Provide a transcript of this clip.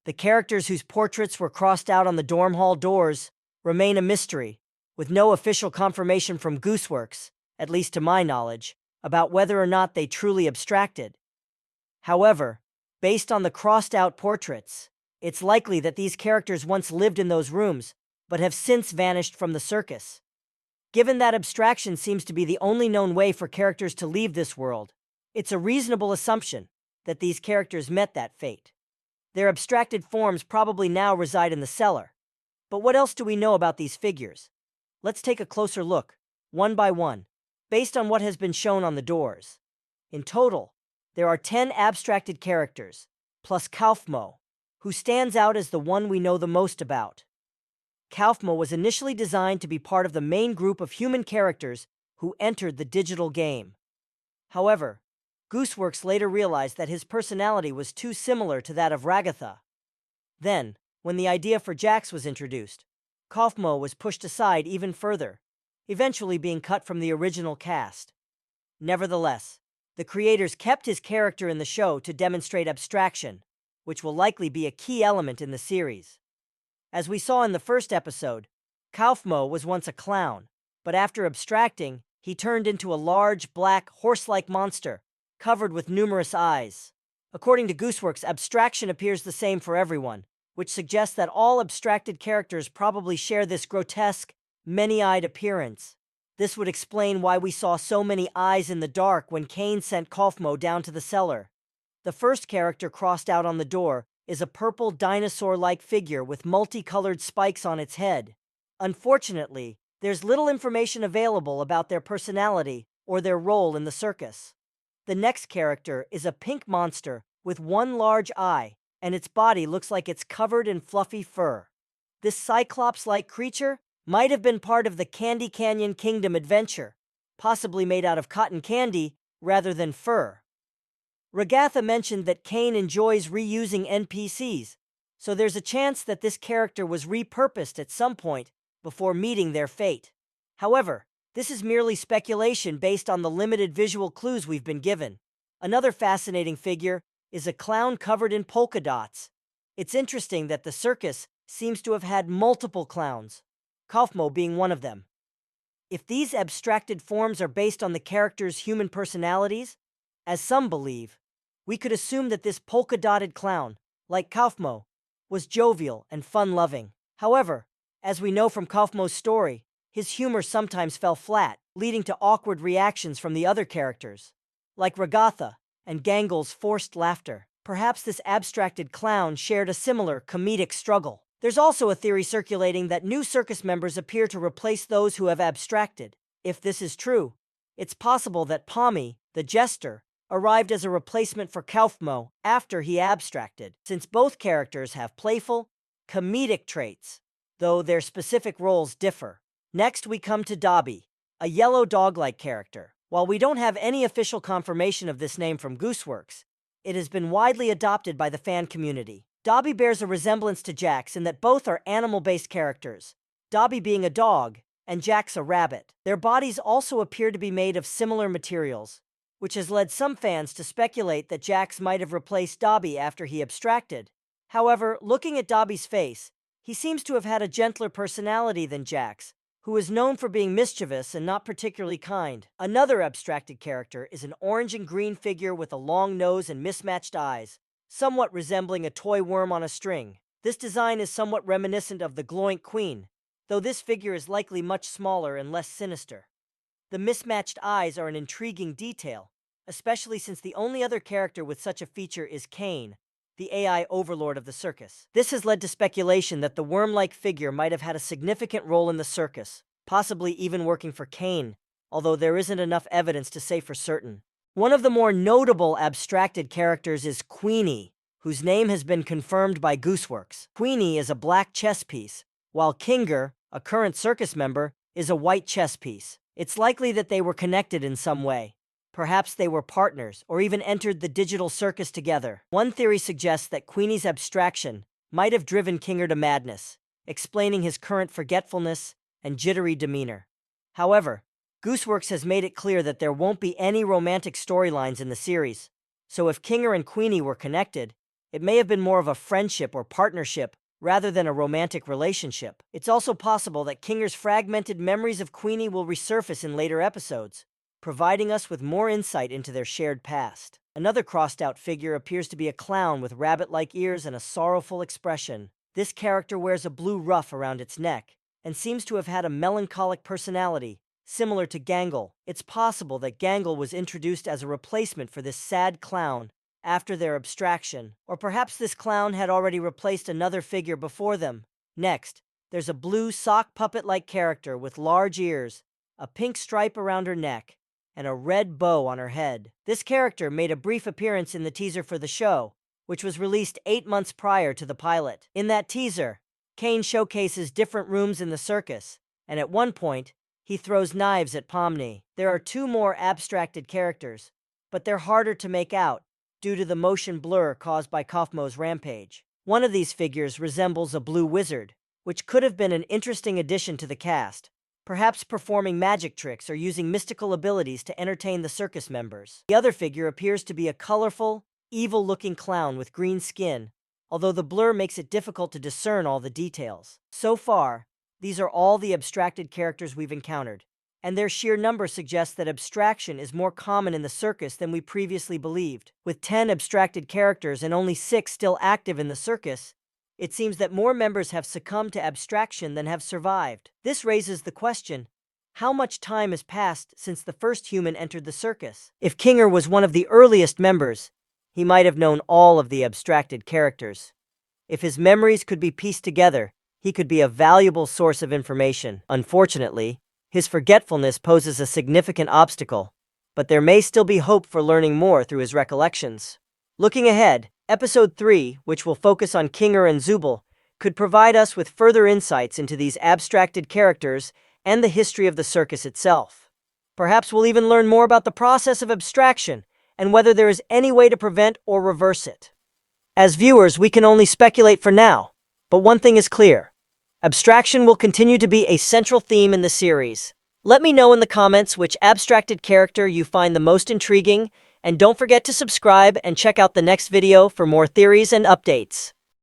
The characters whose portraits were crossed out on the dorm hall doors remain a mystery, with no official confirmation from Gooseworx, at least to my knowledge, about whether or not they truly abstracted. However, based on the crossed-out portraits, it's likely that these characters once lived in those rooms, but have since vanished from the circus. Given that abstraction seems to be the only known way for characters to leave this world, it's a reasonable assumption that these characters met that fate. Their abstracted forms probably now reside in the cellar. But what else do we know about these figures? Let's take a closer look, one by one, based on what has been shown on the doors. In total, there are 10 abstracted characters, plus Kaufmo, who stands out as the one we know the most about. Kaufmo was initially designed to be part of the main group of human characters who entered the digital game. However, Gooseworx later realized that his personality was too similar to that of Ragatha. Then, when the idea for Jax was introduced, Kaufmo was pushed aside even further, eventually being cut from the original cast. Nevertheless, the creators kept his character in the show to demonstrate abstraction, which will likely be a key element in the series. As we saw in the first episode, Kaufmo was once a clown, but after abstracting, he turned into a large, black, horse-like monster, covered with numerous eyes. According to Gooseworx, abstraction appears the same for everyone, which suggests that all abstracted characters probably share this grotesque, many-eyed appearance. This would explain why we saw so many eyes in the dark when Kane sent Kaufmo down to the cellar. The first character crossed out on the door is a purple dinosaur-like figure with multicolored spikes on its head. Unfortunately, there's little information available about their personality or their role in the circus. The next character is a pink monster with one large eye, and its body looks like it's covered in fluffy fur. This Cyclops-like creature might have been part of the Candy Canyon Kingdom adventure, possibly made out of cotton candy rather than fur. Ragatha mentioned that Kane enjoys reusing NPCs, so there's a chance that this character was repurposed at some point before meeting their fate. However, this is merely speculation based on the limited visual clues we've been given. Another fascinating figure is a clown covered in polka dots. It's interesting that the circus seems to have had multiple clowns, Kaufmo being one of them. If these abstracted forms are based on the characters' human personalities, as some believe, we could assume that this polka-dotted clown, like Kaufmo, was jovial and fun-loving. However, as we know from Kaufmo's story, his humor sometimes fell flat, leading to awkward reactions from the other characters, like Ragatha and Gangle's forced laughter. Perhaps this abstracted clown shared a similar comedic struggle. There's also a theory circulating that new circus members appear to replace those who have abstracted. If this is true, it's possible that Pommy, the jester, arrived as a replacement for Kaufmo after he abstracted, since both characters have playful, comedic traits, though their specific roles differ. Next, we come to Dobby, a yellow dog-like character. While we don't have any official confirmation of this name from Gooseworx, it has been widely adopted by the fan community. Dobby bears a resemblance to Jax in that both are animal-based characters, Dobby being a dog and Jax a rabbit. Their bodies also appear to be made of similar materials, which has led some fans to speculate that Jax might have replaced Dobby after he abstracted. However, looking at Dobby's face, he seems to have had a gentler personality than Jax, who is known for being mischievous and not particularly kind. Another abstracted character is an orange and green figure with a long nose and mismatched eyes, somewhat resembling a toy worm on a string. This design is somewhat reminiscent of the Gloink Queen, though this figure is likely much smaller and less sinister. The mismatched eyes are an intriguing detail, especially since the only other character with such a feature is Kane, the AI overlord of the circus. This has led to speculation that the worm-like figure might have had a significant role in the circus, possibly even working for Kane, although there isn't enough evidence to say for certain. One of the more notable abstracted characters is Queenie, whose name has been confirmed by Gooseworx. Queenie is a black chess piece, while Kinger, a current circus member, is a white chess piece. It's likely that they were connected in some way. Perhaps they were partners, or even entered the digital circus together. One theory suggests that Queenie's abstraction might have driven Kinger to madness, explaining his current forgetfulness and jittery demeanor. However, Gooseworx has made it clear that there won't be any romantic storylines in the series, so if Kinger and Queenie were connected, it may have been more of a friendship or partnership rather than a romantic relationship. It's also possible that Kinger's fragmented memories of Queenie will resurface in later episodes, providing us with more insight into their shared past. Another crossed-out figure appears to be a clown with rabbit-like ears and a sorrowful expression. This character wears a blue ruff around its neck and seems to have had a melancholic personality, similar to Gangle. It's possible that Gangle was introduced as a replacement for this sad clown after their abstraction, or perhaps this clown had already replaced another figure before them. Next, there's a blue sock puppet-like character with large ears, a pink stripe around her neck, and a red bow on her head. This character made a brief appearance in the teaser for the show, which was released 8 months prior to the pilot. In that teaser, Kane showcases different rooms in the circus, and at one point, he throws knives at Pomni. There are 2 more abstracted characters, but they're harder to make out due to the motion blur caused by Kaufmo's rampage. One of these figures resembles a blue wizard, which could have been an interesting addition to the cast, perhaps performing magic tricks or using mystical abilities to entertain the circus members. The other figure appears to be a colorful, evil-looking clown with green skin, although the blur makes it difficult to discern all the details. So far, these are all the abstracted characters we've encountered, and their sheer number suggests that abstraction is more common in the circus than we previously believed. With 10 abstracted characters and only 6 still active in the circus, it seems that more members have succumbed to abstraction than have survived. This raises the question, how much time has passed since the first human entered the circus? If Kinger was one of the earliest members, he might have known all of the abstracted characters. If his memories could be pieced together, he could be a valuable source of information. Unfortunately, his forgetfulness poses a significant obstacle, but there may still be hope for learning more through his recollections. Looking ahead, Episode 3, which will focus on Kinger and Zubul, could provide us with further insights into these abstracted characters and the history of the circus itself. Perhaps we'll even learn more about the process of abstraction and whether there is any way to prevent or reverse it. As viewers, we can only speculate for now, but one thing is clear. Abstraction will continue to be a central theme in the series. Let me know in the comments which abstracted character you find the most intriguing, and don't forget to subscribe and check out the next video for more theories and updates.